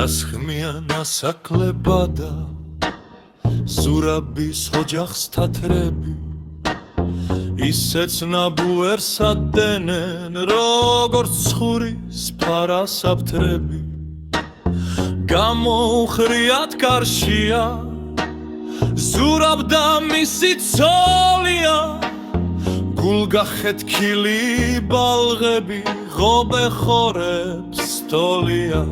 დასხმიან ასაკლებადა ზურაბის ოჯახს თათრები ისეც ნაბუერს ადენენ როგორც ცხურის ფარასაფთრები გამოუხრიათ კარშია ზურაბ და მისი ცოლია გულგახეთქილი ბალღები ღობე ხორებს სტოლია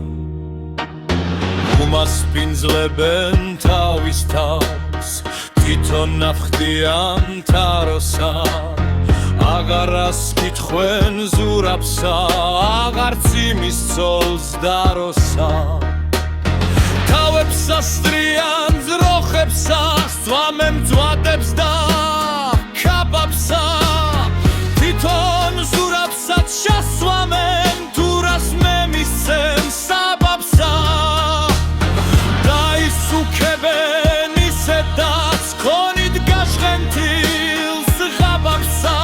უმასპინძლებენ თავის თავს თვითონ ნაფხდიან თაროსა აღარას კითხვენ ზურაბსა აღარც იმის ცოლს დაროსა თავებს ასტრიან ძროხებსა სვამენ მძვადებს და ქაბაბსა თვითონ ზურაბსაც შესვამენ თუ რას მემისცენ საბაბსა დაისუქებენ ისედაც ხონით გაშხენ თილს ღაბაბსა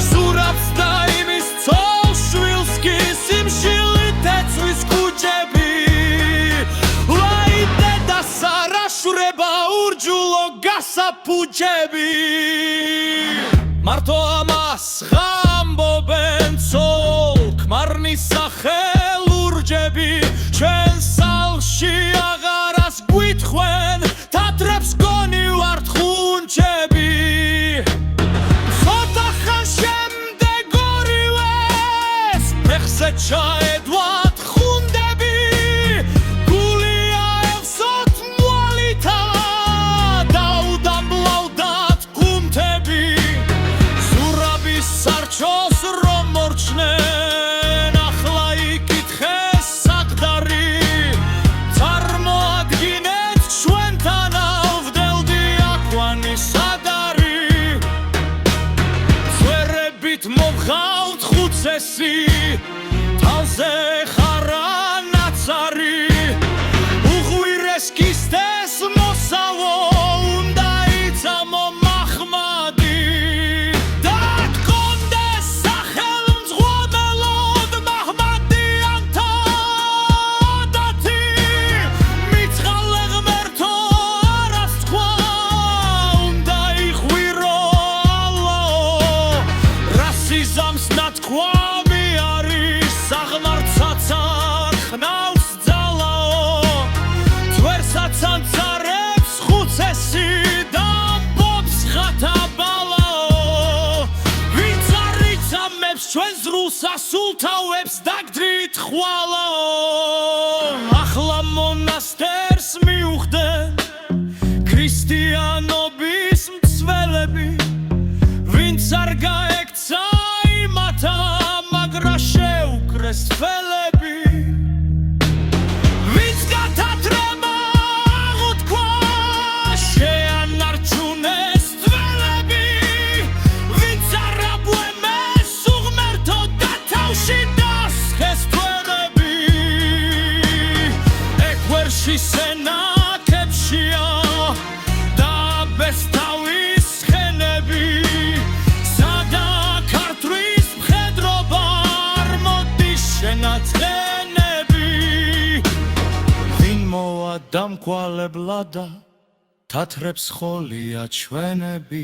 ზურაბს და იმის ცოლს შვილს კი სიმშილით ეცვის ქუჩები ლაიდე და სარაშურება ურჯულო გასაფუჩები მარტო ამას ღამბობენ ცოლ-ქმარნის სახელ ურჯები ჩვენ სახლში აღარას გვითხვენ თათრებს გონი ვართ ხუნჩები ცოტა ხან შემდეგ ორივეს ფეხზე ჩაედვათ ხუნდები გული აევსოთ მვალითა დაუდამბლავდათ გუმთები ზურაბის სარჩოს რომ მორჩნენ ახლა იკითხეს საყდარი წარმოადგინეთ ჩვენთან ავდელდი აქვანი სადარი ძვერებით მოვხავთ ხუცესი თავზე ხარა ნაცარი უღვირეს კისდეს მოსავო უნდა იცამო მაჰმადი და გქონდეს სახელმძღვანელოდ მაჰმადიანთა ადათი მიცხალე ღმერთო არას თქვა უნდა იხვირო ალლაო რასიზმს ნათქვამი არის საღმართსაცა ხნავს ძალაო ძვერსაც ანცარებს ხუცესი და ამბობს ხათაბალაო ვინც არ იცამებს ჩვენ ზრუნს ასულთავებს დაგდრით ხვალაო ახლა მონასტერს მიუხდნენ ქრისტიანობის მცველები ვინც არ გაექცა იმათა მაგრა შეუკრეს თველები ვინც გათათრება აღუთქვა შეანარჩუნეს თველები ვინც არ აბუემეს უღმერთო და თავში დასხეს თველები ექვერში სენაკებშია და ბესთავის ხენები სადა ქართლის მხედრობა არ მოდის შენაცხენები ვინ მოვა დამქვალებლად და თათრებს ხოლია ჩვენები